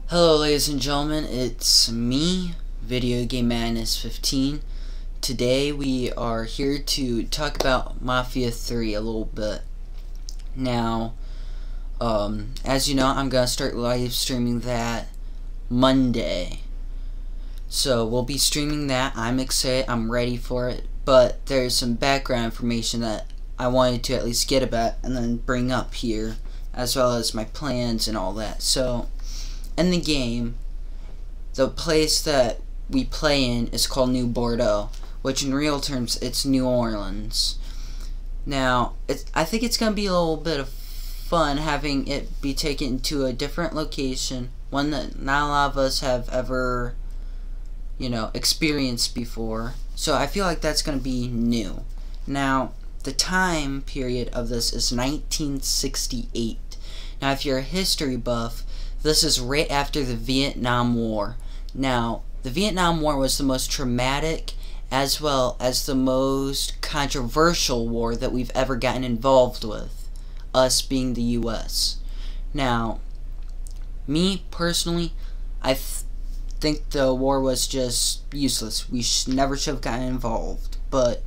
Hello ladies and gentlemen, it's me, Video Game Madness 15. Today we are here to talk about Mafia 3 a little bit. Now, as you know, I'm going to start live streaming that Monday. So we'll be streaming that. I'm excited, I'm ready for it, but there's some background information that I wanted to at least get about and then bring up here, as well as my plans and all that. So, in the game, the place that we play in is called New Bordeaux, which in real terms, it's New Orleans. Now, I think it's going to be a little bit of fun having it be taken to a different location, one that not a lot of us have ever, experienced before. So I feel like that's going to be new. Now, the time period of this is 1968. Now, if you're a history buff, this is right after the Vietnam War. Now, the Vietnam War was the most traumatic as well as the most controversial war that we've ever gotten involved with, us being the US. Now, me personally, I think the war was just useless. We never should have gotten involved. But,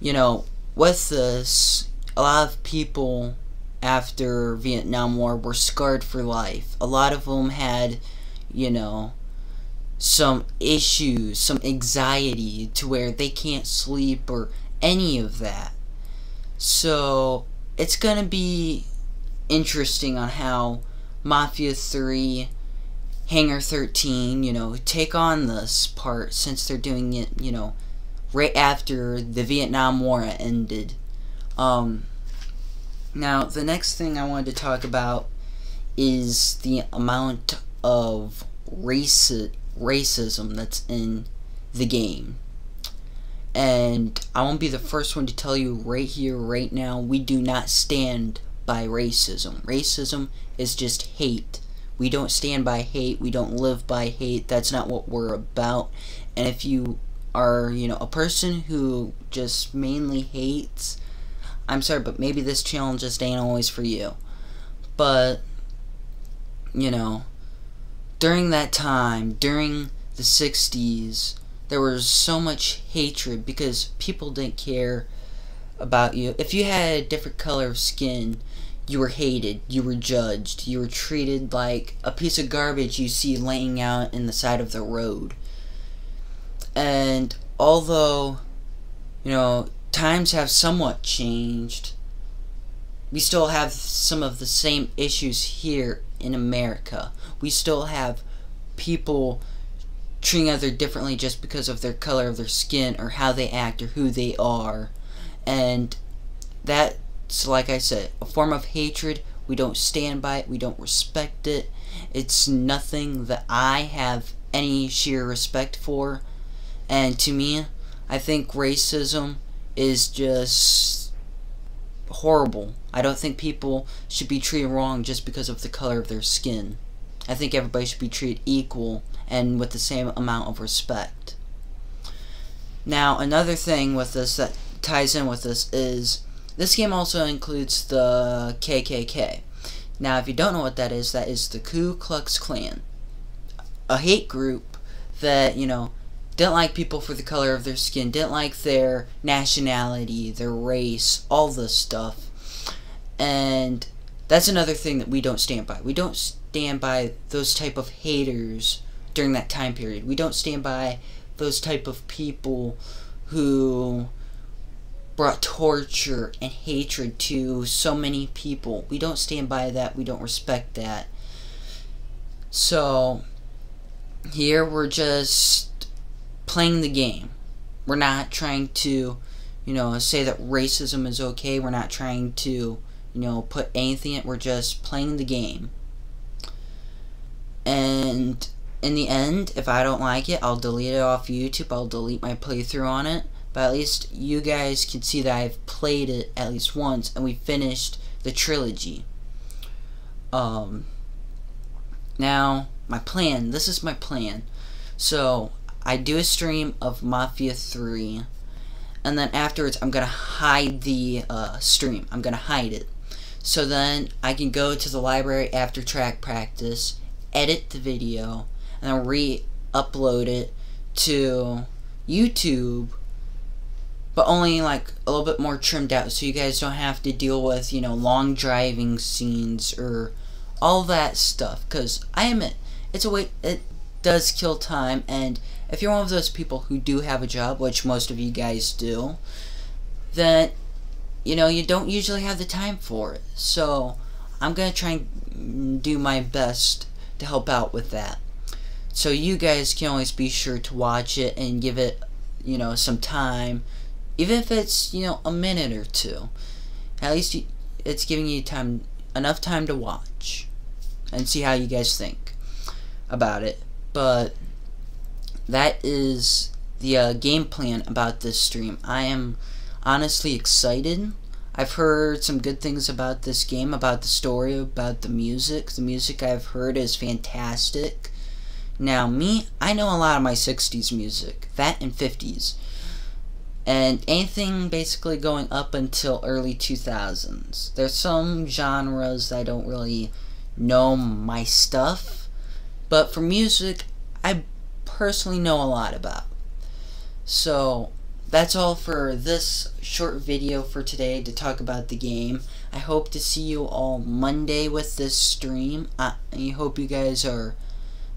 with this, a lot of people after Vietnam War were scarred for life. A lot of them had, some issues, some anxiety to where they can't sleep or any of that. So it's gonna be interesting on how Mafia 3, Hangar 13, take on this part, since they're doing it, right after the Vietnam War ended. Now, the next thing I wanted to talk about is the amount of racism that's in the game. And I won't be the first one to tell you right here, right now, we do not stand by racism. Racism is just hate. We don't stand by hate. We don't live by hate. That's not what we're about. And if you are, a person who just mainly hates, I'm sorry, but maybe this channel just ain't always for you. But, during that time, during the 60s, there was so much hatred because people didn't care about you. If you had a different color of skin, you were hated, you were judged, you were treated like a piece of garbage you see laying out in the side of the road. And although, times have somewhat changed, we still have some of the same issues here in America. We still have people treating others differently just because of their color of their skin or how they act or who they are. And that's, like I said, a form of hatred. We don't stand by it. We don't respect it. It's nothing that I have any sheer respect for. And to me, I think racism is just horrible. I don't think people should be treated wrong just because of the color of their skin. I think everybody should be treated equal and with the same amount of respect. Now, another thing with this that ties in with this is this game also includes the KKK. Now, if you don't know what that is the Ku Klux Klan. A hate group that, didn't like people for the color of their skin, didn't like their nationality, their race, all this stuff. And that's another thing that we don't stand by. We don't stand by those type of haters during that time period. We don't stand by those type of people who brought torture and hatred to so many people. We don't stand by that. We don't respect that. So here we're just playing the game. We're not trying to, say that racism is okay. We're not trying to, put anything in it. We're just playing the game. And in the end, if I don't like it, I'll delete it off YouTube. I'll delete my playthrough on it. But at least you guys can see that I've played it at least once and we finished the trilogy. Now, my plan. This is my plan. So I do a stream of Mafia 3, and then afterwards I'm gonna hide the stream. I'm gonna hide it. So then I can go to the library after track practice edit the video and then re-upload it to YouTube, but only like a little bit more trimmed out, so you guys don't have to deal with, you know, long driving scenes or all that stuff. Because I admit, it does kill time, and if you're one of those people who do have a job, which most of you guys do, then you know you don't usually have the time for it. So I'm gonna try and do my best to help out with that. So you guys can always be sure to watch it and give it, you know, some time. Even if it's, you know, a minute or two, at least it's giving you enough time to watch and see how you guys think about it. But that is the game plan about this stream. I am honestly excited. I've heard some good things about this game, about the story, about the music. The music I've heard is fantastic. Now me, I know a lot of my 60s music, that and 50s. And anything basically going up until early 2000s. There's some genres that I don't really know my stuff, but for music, I personally know a lot about. So that's all for this short video for today to talk about the game. I hope to see you all Monday with this stream. I hope you guys are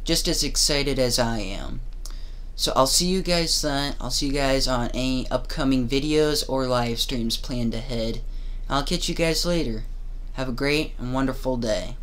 just as excited as I am. So I'll see you guys then. I'll see you guys on any upcoming videos or live streams planned ahead. I'll catch you guys later. Have a great and wonderful day.